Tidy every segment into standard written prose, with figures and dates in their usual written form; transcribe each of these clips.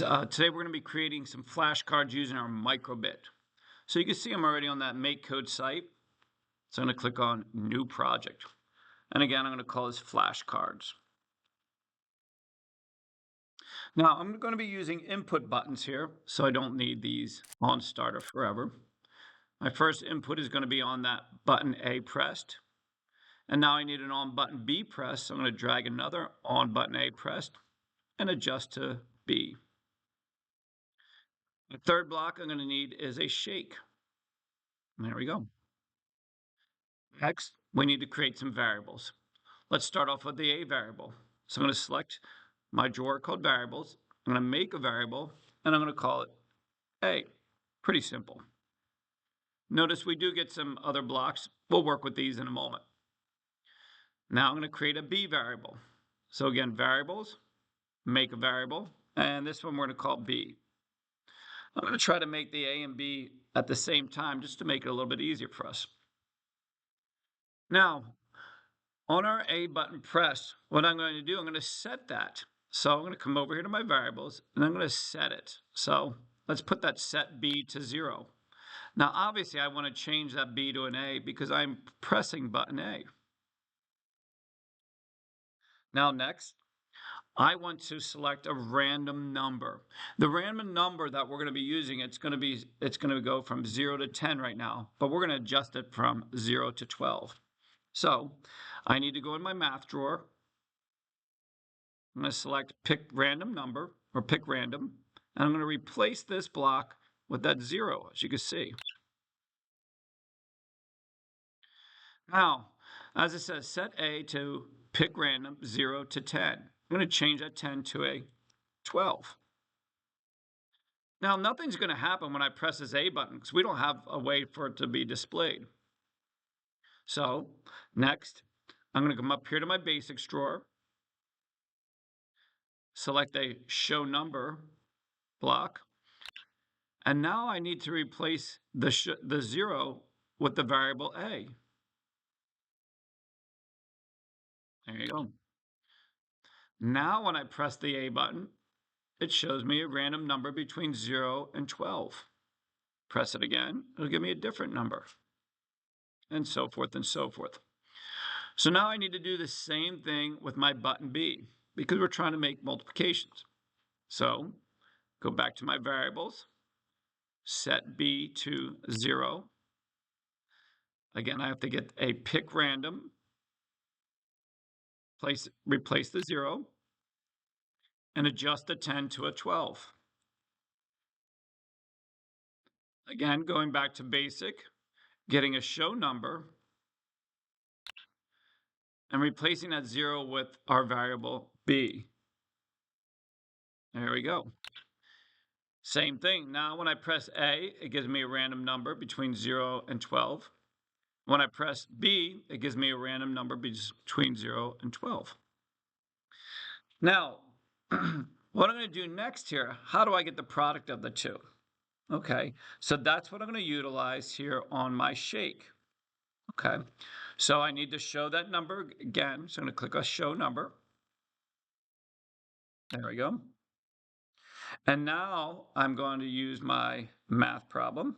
Today we're going to be creating some flashcards using our Microbit. So you can see I'm already on that Make Code site. So I'm going to click on New Project. And again, I'm going to call this Flashcards. Now I'm going to be using input buttons here, so I don't need these on starter forever. My first input is going to be on that button A pressed. And now I need an on button B pressed, so I'm going to drag another on button A pressed and adjust to B. The third block I'm going to need is a shake. And there we go. Next, we need to create some variables. Let's start off with the A variable. So I'm going to select my drawer called variables. I'm going to make a variable, and I'm going to call it A. Pretty simple. Notice we do get some other blocks. We'll work with these in a moment. Now I'm going to create a B variable. So again, variables, make a variable, and this one we're going to call B. I'm going to try to make the A and B at the same time just to make it a little bit easier for us. Now, on our A button pressed, what I'm going to do, I'm going to set that. So I'm going to come over here to my variables, and I'm going to set it. So let's put that set B to 0. Now, obviously, I want to change that B to an A because I'm pressing button A. Now, next, I want to select a random number. The random number that we're going to be using, it's going to go from 0 to 10 right now, but we're going to adjust it from 0 to 12. So I need to go in my math drawer. I'm going to select pick random number or pick random, and I'm going to replace this block with that 0, as you can see. Now, as it says, set A to pick random 0 to 10. I'm going to change that 10 to a 12. Now, nothing's going to happen when I press this A button because we don't have a way for it to be displayed. So, next, I'm going to come up here to my basics drawer, select a show number block, and now I need to replace the 0 with the variable A. There you go. Now when I press the A button, it shows me a random number between 0 and 12. Press it again, it'll give me a different number, and so forth and so forth. So now I need to do the same thing with my button B because we're trying to make multiplications. So go back to my variables, set B to 0. Again, I have to get a pick random, replace the 0, and adjust the 10 to a 12. Again, going back to basic, getting a show number, and replacing that 0 with our variable B. There we go. Same thing. Now when I press A, it gives me a random number between 0 and 12. When I press B, it gives me a random number between 0 and 12. Now, what I'm going to do next here, how do I get the product of the two? Okay, so that's what I'm going to utilize here on my shake. Okay, so I need to show that number again. So I'm going to click on show number. There we go. And now I'm going to use my math problem.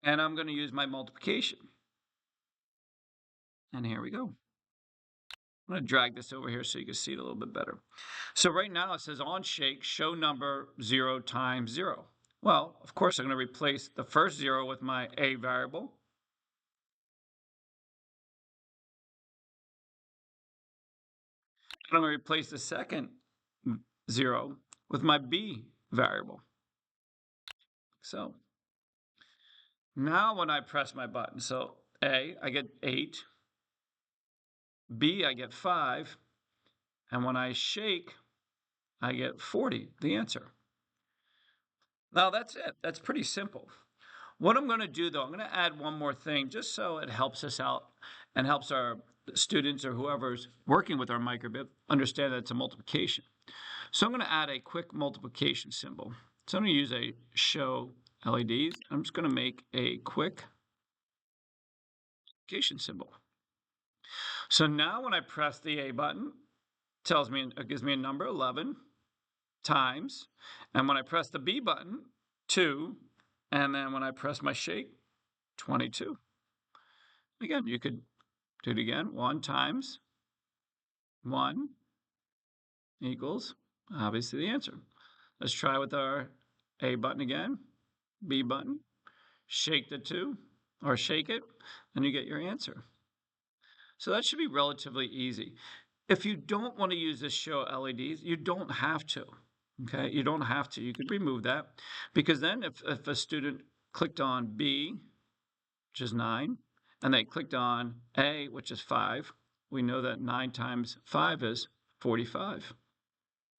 And I'm going to use my multiplication. And here we go. I'm going to drag this over here so you can see it a little bit better. So right now it says on shake, show number 0 times 0. Well, of course, I'm going to replace the first 0 with my A variable. And I'm going to replace the second 0 with my B variable. So now when I press my button, so A, I get 8. B, I get 5. And when I shake, I get 40, the answer. Now that's it. That's pretty simple. What I'm going to do, though, I'm going to add one more thing just so it helps us out and helps our students or whoever's working with our Microbit understand that it's a multiplication. So I'm going to add a quick multiplication symbol. So I'm going to use a show LEDs. I'm just going to make a quick multiplication symbol. So now when I press the A button, It gives me a number 11 times, and when I press the B button, 2, and then when I press my shake, 22. Again, you could do it again. 1 times 1 equals, obviously, the answer. Let's try with our A button again, B button, shake the 2, or shake it, and you get your answer. So that should be relatively easy. If you don't want to use this show LEDs, you don't have to. Okay, you don't have to. You could remove that, because then if a student clicked on B, which is 9, and they clicked on A, which is 5, we know that 9 times 5 is 45.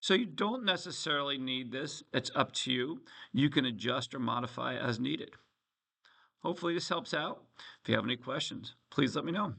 So you don't necessarily need this. It's up to you. You can adjust or modify as needed. Hopefully this helps out. If you have any questions, please let me know.